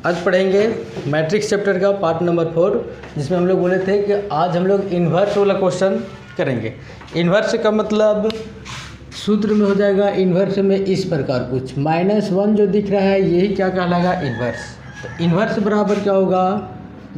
आज पढ़ेंगे matrix chapter का पार्ट नंबर 4, जिसमें हम लोग बोले थे कि आज हम लोग इन्वर्स वाला क्वेश्चन करेंगे। इन्वर्स का मतलब सूत्र में हो जाएगा इन्वर्स में इस प्रकार कुछ -1 जो दिख रहा है यही क्या कहलाएगा इन्वर्स। तो इन्वर्स बराबर क्या होगा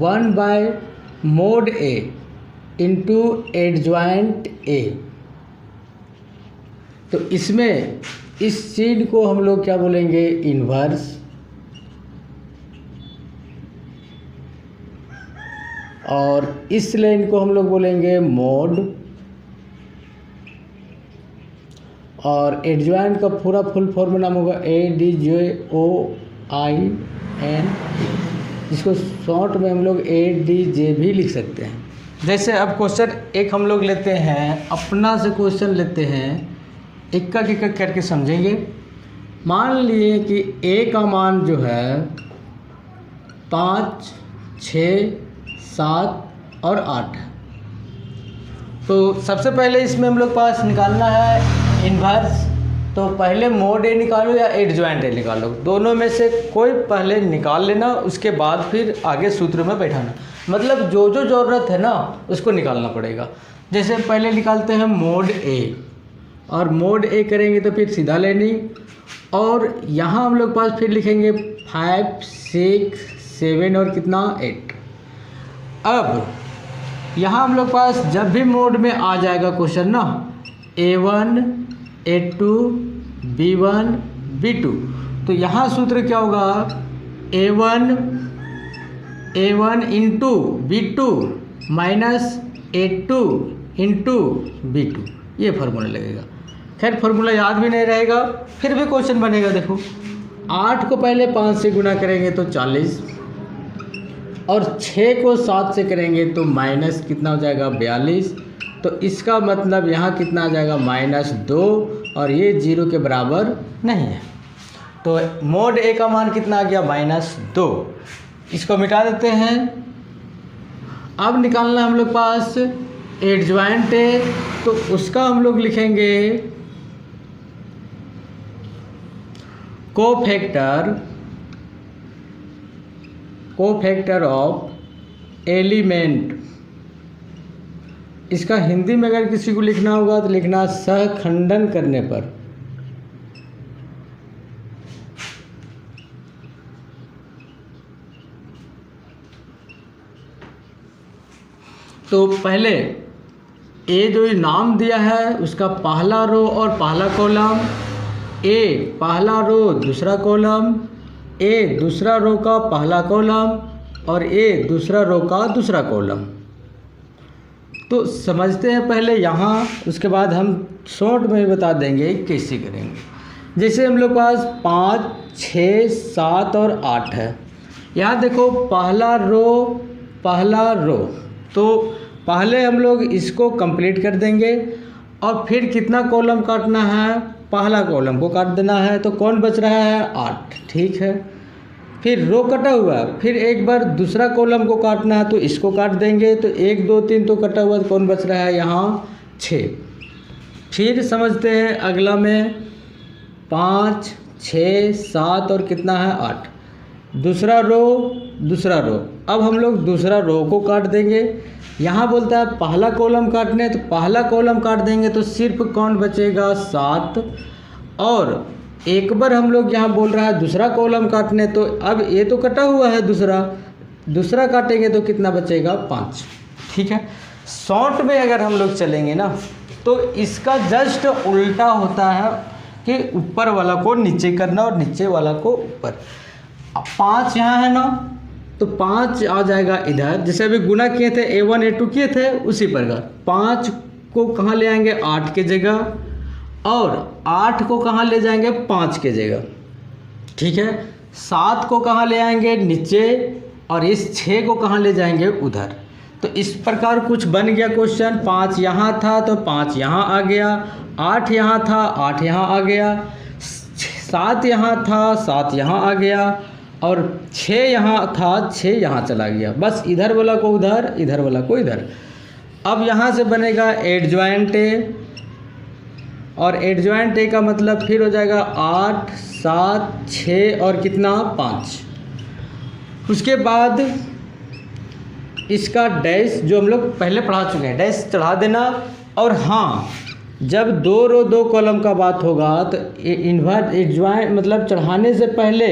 1/mod A into adjoint A। तो इसमें इस चीज को हम लोग क्या बोलेंगे इन्वर्स, और इस लाइन को हम लोग बोलेंगे मोड, और एडजॉइंट का पूरा फुल फॉर्म नाम होगा ADJOIN, इसको शॉर्ट में हम लोग ADJ भी लिख सकते हैं। जैसे अब क्वेश्चन एक हम लोग लेते हैं, अपना से क्वेश्चन लेते हैं, एक एक करके समझेंगे। मान लिए कि A का मान जो है 5, 6, 7 और 8। तो सबसे पहले इसमें हम लोग पास निकालना है इन्वर्स। तो पहले मोड A निकालो या एडजॉइंट A निकालो, दोनों में से कोई पहले निकाल लेना, उसके बाद फिर आगे सूत्र में बैठाना। मतलब जो जो ज़रूरत है ना उसको निकालना पड़ेगा। जैसे पहले निकालते हैं मोड A, और मोड A करेंगे तो फिर सीधा लेनी, और यहाँ हम लोग पास फिर लिखेंगे 5, 6, 7 और कितना 8। अब यहाँ हम लोग पास जब भी मोड में आ जाएगा क्वेश्चन ना A1, A2, B1, B2, तो यहाँ सूत्र क्या होगा A1 into B2 minus A2 into B2, ये फार्मूला लगेगा। खैर फार्मूला याद भी नहीं रहेगा, फिर भी क्वेश्चन बनेगा। देखो 8 को पहले 5 से गुना करेंगे तो 40, और 6 को 7 से करेंगे तो माइनस कितना हो जाएगा 42। तो इसका मतलब यहाँ कितना आ जाएगा -2, और ये 0 के बराबर नहीं है। तो मोड A का मान कितना आ गया -2। इसको मिटा देते हैं। अब निकालना हम लोग पास एडजॉइंट A, तो उसका हम लोग लिखेंगे कोफैक्टर ऑफ एलिमेंट। इसका हिंदी में अगर किसी को लिखना होगा तो लिखना सहखंडन करने पर। तो पहले ए जो नाम दिया है उसका पहला रो और पहला कॉलम, ए पहला रो दूसरा कॉलम, ए दूसरा रो का पहला कॉलम, और ए दूसरा रो का दूसरा कॉलम। तो समझते हैं पहले यहाँ, उसके बाद हम शॉर्ट में बता देंगे कैसे करेंगे। जैसे हम लोग पास 5, 6, 7 और 8 है। यहाँ देखो पहला रो, तो पहले हम लोग इसको कंप्लीट कर देंगे, और फिर कितना कॉलम काटना है, पहला कॉलम को काट देना है। तो कौन बच रहा है 8, ठीक है। फिर रो कटा हुआ है, फिर एक बार दूसरा कॉलम को काटना है तो इसको काट देंगे। तो 1, 2, 3 तो कटा हुआ, तो कौन बच रहा है यहाँ 6। फिर समझते हैं अगला में 5, 6, 7 और कितना है 8, दूसरा रो। अब हम लोग दूसरा रो को काट देंगे। यहाँ बोलता है पहला कॉलम काटने, तो पहला कॉलम काट देंगे तो सिर्फ कौन बचेगा 7। और एक बार हम लोग यहाँ बोल रहा है दूसरा कॉलम काटने, तो अब ये तो कटा हुआ है, दूसरा काटेंगे तो कितना बचेगा 5, ठीक है। शॉर्ट में अगर हम लोग चलेंगे ना तो इसका जस्ट उल्टा होता है कि ऊपर वाला को नीचे करना और नीचे वाला को ऊपर। 5 यहाँ है ना, तो 5 आ जाएगा इधर। जैसे अभी गुना किए थे A1 A2 किए थे उसी प्रकार 5 को कहाँ ले आएंगे 8 के जगह, और 8 को कहाँ ले जाएंगे 5 के जगह, ठीक है। 7 को कहाँ ले आएंगे नीचे, और इस 6 को कहाँ ले जाएंगे उधर। तो इस प्रकार कुछ बन गया क्वेश्चन। 5 यहाँ था तो 5 यहाँ आ गया, 8 यहाँ था 8 यहाँ आ गया, 7 यहाँ था 7 यहाँ आ गया, और 6 यहाँ था 6 यहाँ चला गया। बस इधर वाला को उधर, इधर वाला को इधर। अब यहाँ से बनेगा एडजॉइंट A, और एडजॉइंट A का मतलब फिर हो जाएगा 8, 7, 6 और कितना 5। उसके बाद इसका डैश जो हम लोग पहले पढ़ा चुके हैं, डैश चढ़ा देना। और हाँ, जब 2 रो 2 कॉलम का बात होगा तो इन्वर्ट एडजॉइंट मतलब चढ़ाने से पहले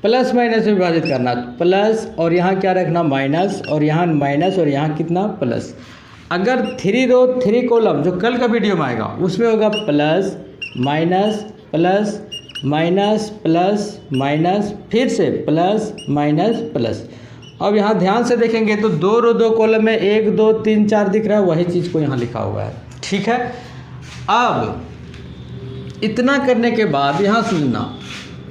प्लस माइनस में विभाजित करना, प्लस और यहाँ क्या रखना माइनस, और यहाँ माइनस और यहाँ कितना प्लस। अगर 3 रो 3 कॉलम जो कल का वीडियो में आएगा उसमें होगा plus minus plus minus plus minus, फिर से प्लस माइनस प्लस। अब यहाँ ध्यान से देखेंगे तो 2 रो 2 कॉलम में 1 2 3 4 दिख रहा है, वही चीज़ को यहाँ लिखा हुआ है। ठीक है, अब इतना करने के बाद यहाँ सुनना,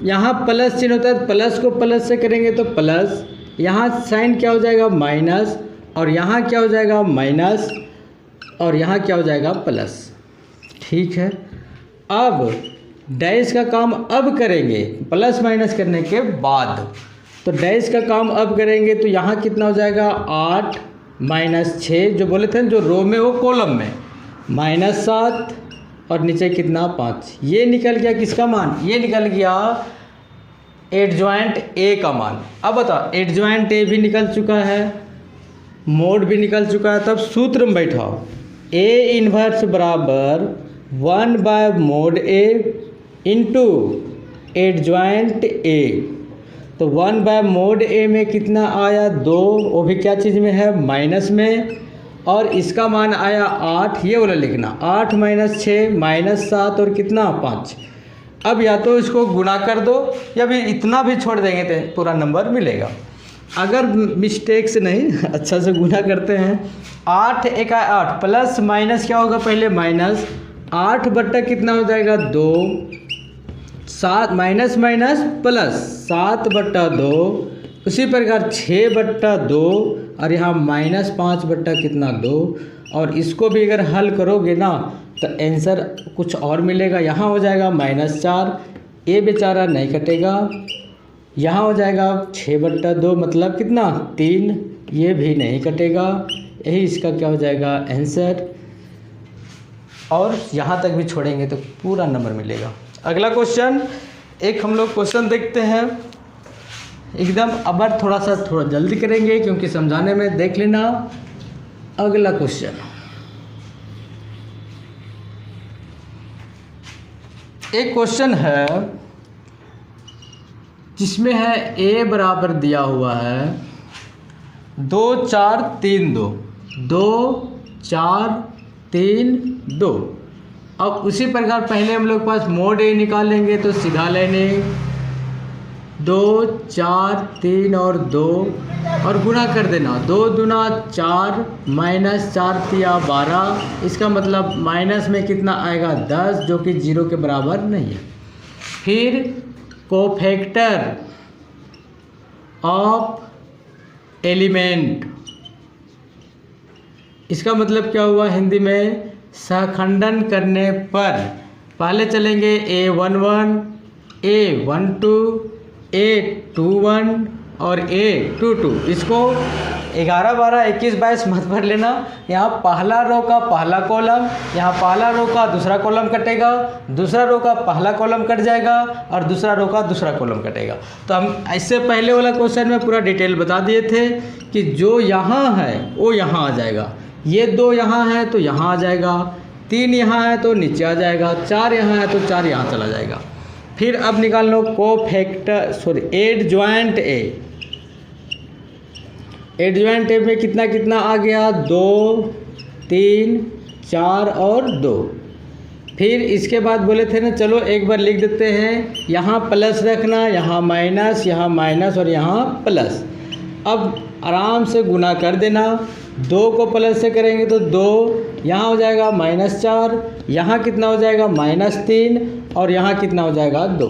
यहाँ प्लस चिन्ह होता है, प्लस को प्लस से करेंगे तो प्लस, यहाँ साइन क्या हो जाएगा माइनस, और यहाँ क्या हो जाएगा माइनस, और यहाँ क्या हो जाएगा प्लस। ठीक है, अब डैश का काम अब करेंगे प्लस माइनस करने के बाद। तो डैश का काम अब करेंगे तो यहाँ कितना हो जाएगा 8 माइनस 6 जो बोले थे जो रो में वो कॉलम में, माइनस 7 और नीचे कितना 5। ये निकल गया किसका मान, ये निकल गया एडजॉइंट ए का मान। अब बताओ एडजॉइंट ए भी निकल चुका है, मोड भी निकल चुका है, तब सूत्र में बैठाओ ए इन्वर्स बराबर 1/mod A into adjoint A. तो 1/mod ए में कितना आया 2, वो भी क्या चीज़ में है माइनस में, और इसका मान आया 8, ये वाला लिखना 8 माइनस 6 माइनस 7 और कितना 5। अब या तो इसको गुना कर दो या भी इतना भी छोड़ देंगे तो पूरा नंबर मिलेगा। अगर मिस्टेक से नहीं अच्छा से गुना करते हैं, 8 × 8 प्लस माइनस क्या होगा पहले माइनस 8 बट्टा कितना हो जाएगा 2, 7 माइनस माइनस प्लस 7/2, उसी प्रकार 6/2 और यहाँ -5 बट्टा कितना 2। और इसको भी अगर हल करोगे ना तो आंसर कुछ और मिलेगा, यहाँ हो जाएगा -4, ये बेचारा नहीं कटेगा, यहाँ हो जाएगा 6/2 मतलब कितना 3, ये भी नहीं कटेगा, यही इसका क्या हो जाएगा आंसर। और यहाँ तक भी छोड़ेंगे तो पूरा नंबर मिलेगा। अगला क्वेश्चन, एक हम लोग क्वेश्चन देखते हैं एकदम, अब थोड़ा जल्दी करेंगे क्योंकि समझाने में देख लेना। अगला क्वेश्चन, एक क्वेश्चन है जिसमें है a बराबर दिया हुआ है 2 4 3 2, 2 4 3 2। अब उसी प्रकार पहले हम लोग पास मोड ए निकालेंगे तो सीधा लेने 2 4 3 और 2 और गुना कर देना, 2 दूना 4 माइनस 4 तिया 12, इसका मतलब माइनस में कितना आएगा 10 जो कि 0 के बराबर नहीं है। फिर कोफैक्टर ऑफ एलिमेंट, इसका मतलब क्या हुआ हिंदी में, सहखंडन करने पर पहले चलेंगे A11 A12 A21 और A22। इसको 11 12 21 22 मत भर लेना, यहाँ पहला रो का पहला कॉलम, यहाँ पहला रो का दूसरा कॉलम कटेगा, दूसरा रो का पहला कॉलम कट जाएगा और दूसरा रो का दूसरा कॉलम कटेगा। तो हम इससे पहले वाला क्वेश्चन में पूरा डिटेल बता दिए थे कि जो यहाँ है वो यहाँ आ जाएगा, ये 2 यहाँ है तो यहाँ आ जाएगा, 3 यहाँ है तो नीचे आ जाएगा, 4 यहाँ है तो 4 यहाँ चला जाएगा। फिर अब निकाल लो cofactor adjoint A, adjoint A में कितना कितना आ गया 2 3 4 और 2। फिर इसके बाद बोले थे ना चलो एक बार लिख देते हैं, यहाँ प्लस रखना, यहाँ माइनस और यहाँ प्लस। अब आराम से गुना कर देना, 2 को प्लस से करेंगे तो 2, यहाँ हो जाएगा -4, यहाँ कितना हो जाएगा -3 और यहाँ कितना हो जाएगा 2।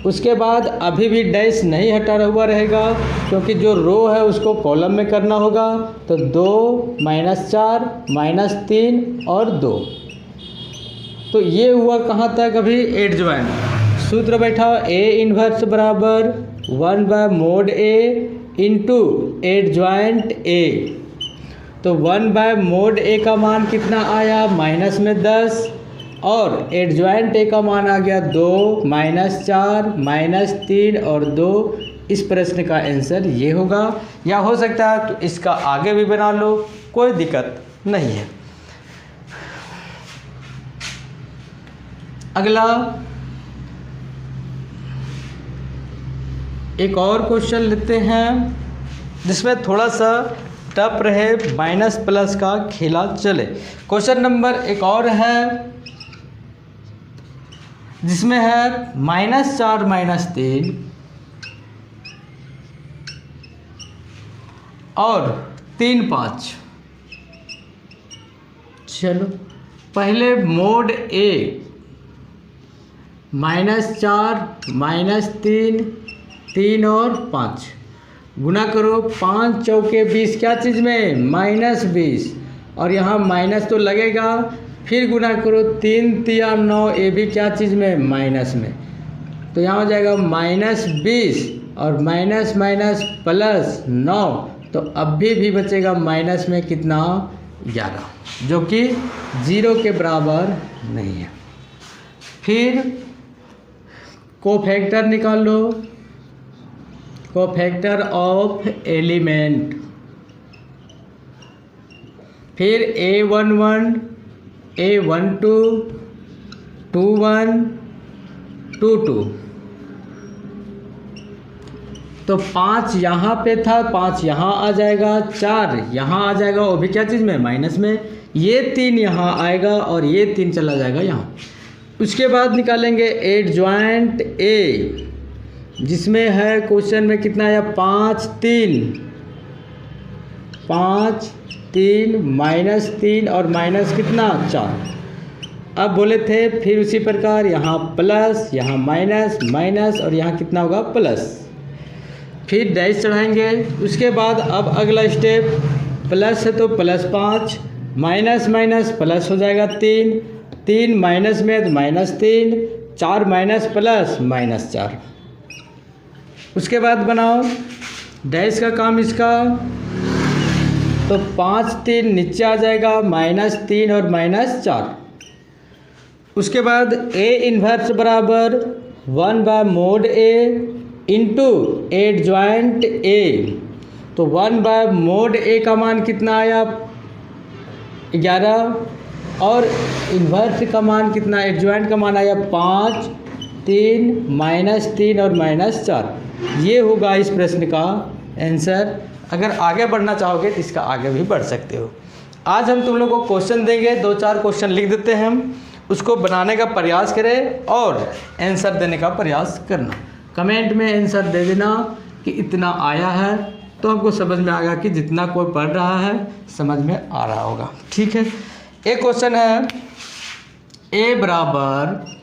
उसके बाद अभी भी डैश नहीं हटा हुआ रहेगा क्योंकि जो रो है उसको कॉलम में करना होगा, तो 2 -4 -3 और 2। तो ये हुआ कहाँ तक अभी एडजॉइंट। सूत्र बैठा A इन्वर्स बराबर 1/mod A into adjoint A। तो 1/mod A का मान कितना आया माइनस में 10 और एडजॉइंट A का मान आ गया 2 -4 -3 और 2, इस प्रश्न का आंसर ये होगा, या हो सकता है तो इसका आगे भी बना लो, कोई दिक्कत नहीं है। अगला एक और क्वेश्चन लेते हैं जिसमें थोड़ा सा टफ रहे, माइनस प्लस का खेला चले। क्वेश्चन नंबर एक और है जिसमें है -4 -3 और 3 5। चलो पहले मोड ए, -4 -3 3 और 5 गुना करो, 5 चौके 20, क्या चीज़ में -20, और यहाँ माइनस तो लगेगा, फिर गुना करो 3 3 9, ये भी क्या चीज़ में माइनस में, तो यहाँ हो जाएगा -20 और माइनस माइनस प्लस 9, तो अभी भी बचेगा माइनस में कितना 11, जो कि 0 के बराबर नहीं है। फिर कोफैक्टर निकाल लो, कोफैक्टर ऑफ एलिमेंट, फिर A11 A12 21 22, तो 5 यहाँ पे था, 5 यहाँ आ जाएगा, 4 यहाँ आ जाएगा, वो भी क्या चीज़ में माइनस में, ये 3 यहाँ आएगा और ये 3 चला जाएगा यहाँ। उसके बाद निकालेंगे एडजॉइंट ए, जिसमें है क्वेश्चन में कितना आया 5 3 5 3 -3 और माइनस कितना 4। अब बोले थे फिर उसी प्रकार यहाँ प्लस, यहाँ माइनस माइनस और यहाँ कितना होगा प्लस, फिर डैश चढ़ाएंगे। उसके बाद अब अगला स्टेप, प्लस है तो +5, माइनस माइनस प्लस हो जाएगा 3 3 माइनस में तो -3, 4 माइनस प्लस -4। उसके बाद बनाओ डैश का काम इसका, तो 5 3 नीचे आ जाएगा, -3 और -4। उसके बाद A इन्वर्स बराबर 1/mod A into adjoint A, तो 1/mod A का मान कितना आया 11, और इन्वर्स का मान कितना, एडजॉइंट का मान आया 5 3 -3 और -4। ये होगा इस प्रश्न का आंसर। अगर आगे बढ़ना चाहोगे तो इसका आगे भी बढ़ सकते हो। आज हम तुम लोगों को क्वेश्चन देंगे, 2-4 क्वेश्चन लिख देते हैं हम, उसको बनाने का प्रयास करें और आंसर देने का प्रयास करना। कमेंट में आंसर दे देना कि इतना आया है, तो हमको समझ में आएगा कि जितना कोई पढ़ रहा है समझ में आ रहा होगा। ठीक है, एक क्वेश्चन है A बराबर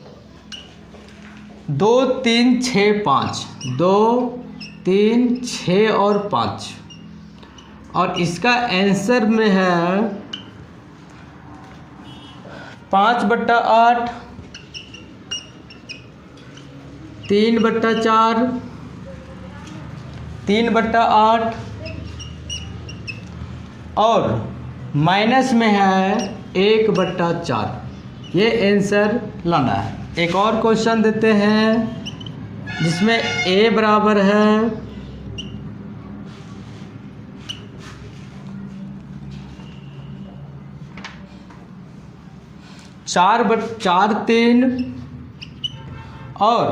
2 3 6 5, 2 3 6 और 5, और इसका आंसर में है 5/8 3/4 3/8 और माइनस में है 1/4। ये आंसर लाना है। एक और क्वेश्चन देते हैं जिसमें A बराबर है 4/4 3 और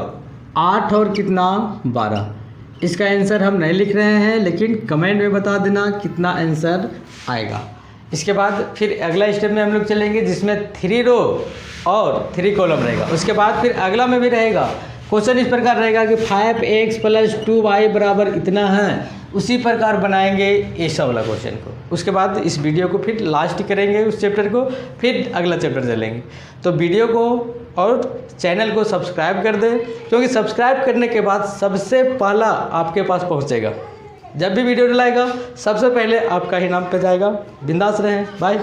8 और कितना 12। इसका आंसर हम नहीं लिख रहे हैं, लेकिन कमेंट में बता देना कितना आंसर आएगा। इसके बाद फिर अगला स्टेप में हम लोग चलेंगे जिसमें 3 रो और 3 कॉलम रहेगा। उसके बाद फिर अगला में भी रहेगा क्वेश्चन इस प्रकार रहेगा कि 5x + 2y बराबर इतना है। उसी प्रकार बनाएंगे ये सब वाला क्वेश्चन को। उसके बाद इस वीडियो को फिर लास्ट करेंगे उस चैप्टर को, फिर अगला चैप्टर चलेंगे। तो वीडियो को और चैनल को सब्सक्राइब कर दें, क्योंकि सब्सक्राइब करने के बाद सबसे पहला आपके पास पहुंचेगा। जब भी वीडियो डलाएगा सबसे पहले आपका ही नाम पे जाएगा। बिंदास रहें, बाय।